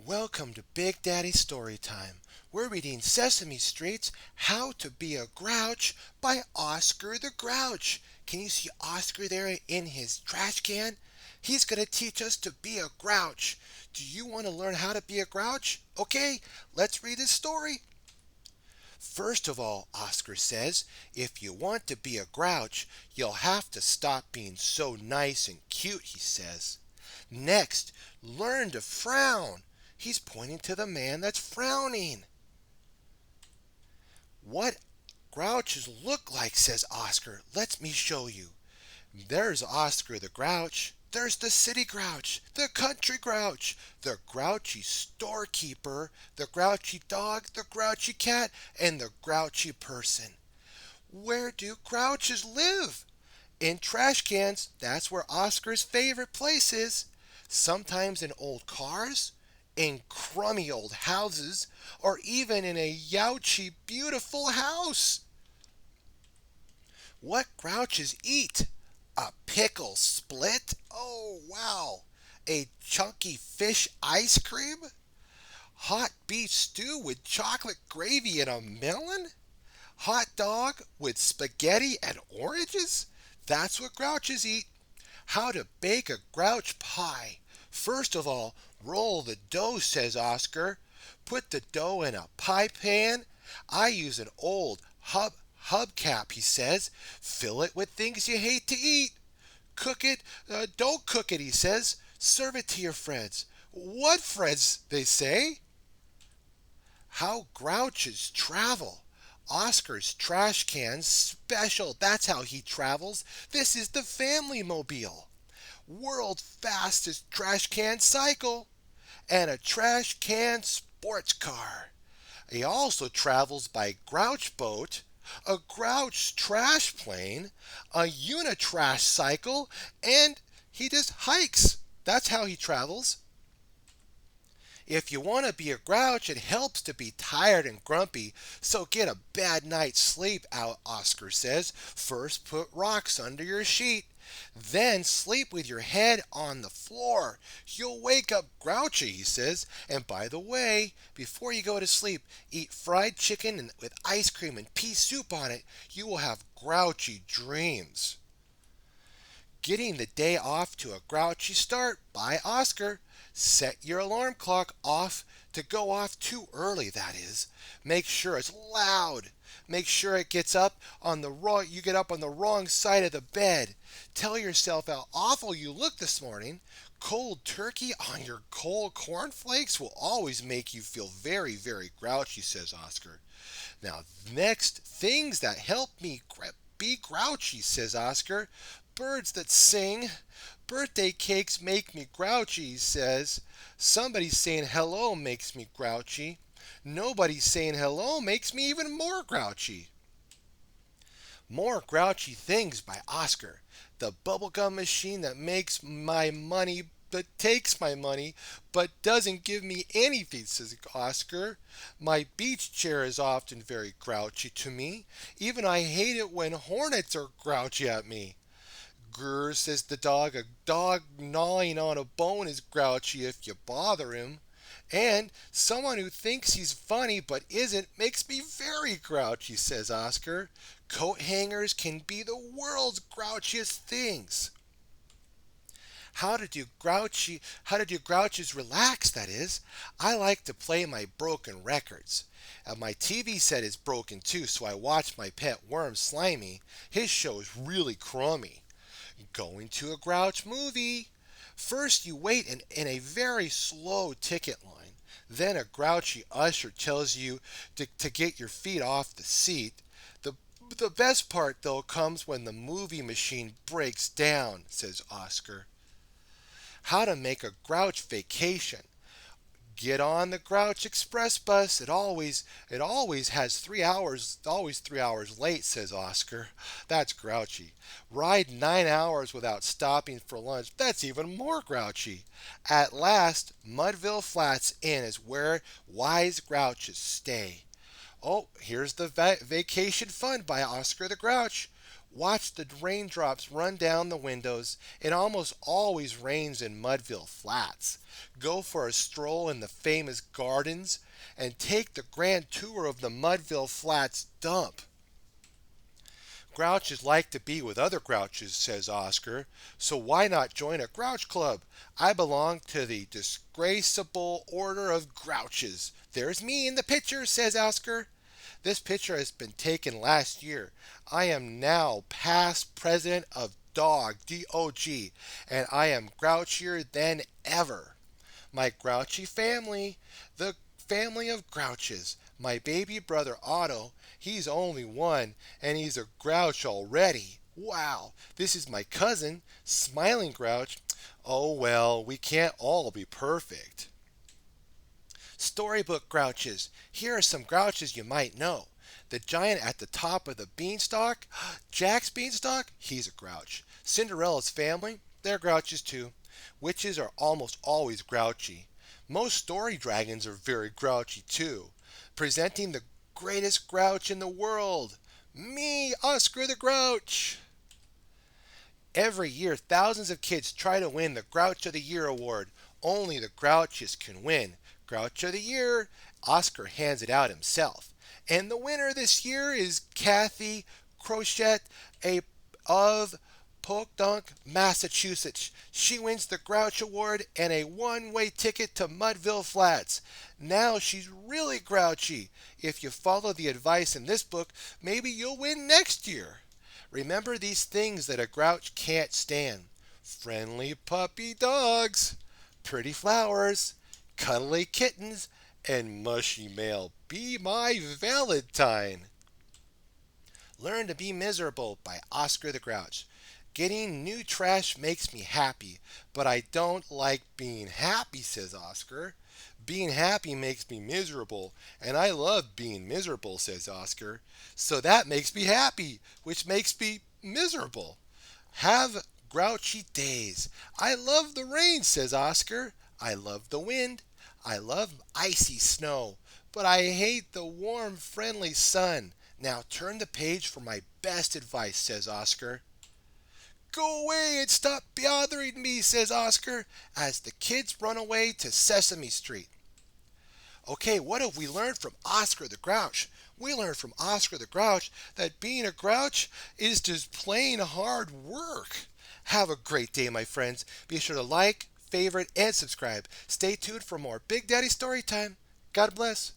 Welcome to Big Daddy Storytime. We're reading Sesame Street's How to Be a Grouch by Oscar the Grouch. Can you see Oscar there in his trash can? He's going to teach us to be a grouch. Do you want to learn how to be a grouch? Okay, let's read his story. First of all, Oscar says, if you want to be a grouch, you'll have to stop being so nice and cute, he says. Next, learn to frown. He's pointing to the man that's frowning. What grouches look like, says Oscar. Let me show you. There's Oscar the Grouch. There's the city grouch, the country grouch, the grouchy storekeeper, the grouchy dog, the grouchy cat, and the grouchy person. Where do grouches live? In trash cans. That's where Oscar's favorite place is. Sometimes in old cars, in crummy old houses, or even in a youchy beautiful house. What grouches eat? A pickle split? Oh, wow. A chunky fish ice cream? Hot beef stew with chocolate gravy and a melon? Hot dog with spaghetti and oranges? That's what grouches eat. How to bake a grouch pie. First of all, roll the dough, says Oscar. Put the dough in a pie pan. I use an old hubcap, he says. Fill it with things you hate to eat. Cook it, don't cook it, he says. Serve it to your friends. What friends, they say? How grouches travel. Oscar's trash can's special. That's how he travels. This is the family mobile. World's fastest trash can cycle. And a trash can sports car. He also travels by grouch boat, a grouch trash plane, a unitrash cycle, and he just hikes. That's how he travels. If you want to be a grouch, it helps to be tired and grumpy, so get a bad night's sleep out, Oscar says. First, put rocks under your sheet. Then sleep with your head on the floor. You'll wake up grouchy, he says. And by the way, before you go to sleep, eat fried chicken with ice cream and pea soup on it. You will have grouchy dreams. Getting the day off to a grouchy start by Oscar. Set your alarm clock off to go off too early, that is. Make sure it's loud. Make sure it gets up on the wrong you get up on the wrong side of the bed. Tell yourself how awful you look this morning. Cold turkey on your cold cornflakes will always make you feel very, very grouchy, says Oscar. Now, next, things that help me be grouchy, says Oscar. Birds that sing. Birthday cakes make me grouchy, he says. Somebody saying hello makes me grouchy. Nobody saying hello makes me even more grouchy. More grouchy things by Oscar. The bubblegum machine that makes my money but takes my money but doesn't give me anything, says Oscar. My beach chair is often very grouchy to me. Even I hate it when hornets are grouchy at me. Grr, says the dog. A dog gnawing on a bone is grouchy if you bother him. And someone who thinks he's funny but isn't makes me very grouchy, says Oscar. Coat hangers can be the world's grouchiest things. How to do grouches relax, that is. I like to play my broken records. My TV set is broken too, so I watch my pet worm Slimy. His show is really crummy. Going to a grouch movie. First, you wait in a very slow ticket line. Then a grouchy usher tells you to get your feet off the seat. The, the best part, though, comes when the movie machine breaks down, says Oscar. How to make a grouch vacation. Get on the Grouch Express bus. It always has 3 hours, always 3 hours late, says Oscar. That's grouchy. Ride 9 hours without stopping for lunch. That's even more grouchy. At last, Mudville Flats Inn is where wise grouches stay. Oh, here's the vacation fun by Oscar the Grouch. Watch the raindrops run down the windows. It almost always rains in Mudville Flats. Go for a stroll in the famous gardens and take the grand tour of the Mudville Flats dump. Grouches like to be with other grouches, says Oscar, so why not join a Grouch Club? I belong to the disgraceable order of grouches. There's me in the picture, says Oscar. This picture has been taken last year. I am now past president of Dog, D-O-G, and I am grouchier than ever. My grouchy family, the family of grouches. My baby brother Otto, he's only one, and he's a grouch already. Wow, this is my cousin, Smiling Grouch. Oh well, we can't all be perfect. Storybook Grouches. Here are some grouches you might know. The giant at the top of the beanstalk, Jack's beanstalk, he's a grouch. Cinderella's family, they're grouches too. Witches are almost always grouchy. Most story dragons are very grouchy too. Presenting the greatest grouch in the world, me, Oscar the Grouch. Every year, thousands of kids try to win the Grouch of the Year award. Only the Grouches can win. Grouch of the Year, Oscar hands it out himself. And the winner this year is Kathy Crochet of Podunk, Massachusetts. She wins the Grouch Award and a one-way ticket to Mudville Flats. Now she's really grouchy. If you follow the advice in this book, maybe you'll win next year. Remember these things that a grouch can't stand. Friendly puppy dogs, pretty flowers, cuddly kittens, and mushy mail. Be my Valentine. Learn to Be Miserable by Oscar the Grouch. Getting new trash makes me happy, but I don't like being happy, says Oscar. Being happy makes me miserable, and I love being miserable, says Oscar. So that makes me happy, which makes me miserable. Have grouchy days. I love the rain, says Oscar. I love the wind. I love icy snow, but I hate the warm, friendly sun. Now turn the page for my best advice, says Oscar. Go away and stop bothering me, says Oscar, as the kids run away to Sesame Street. Okay, what have we learned from Oscar the Grouch? We learned from Oscar the Grouch that being a grouch is just plain hard work. Have a great day, my friends. Be sure to like, favorite, and subscribe. Stay tuned for more Big Daddy Storytime. God bless.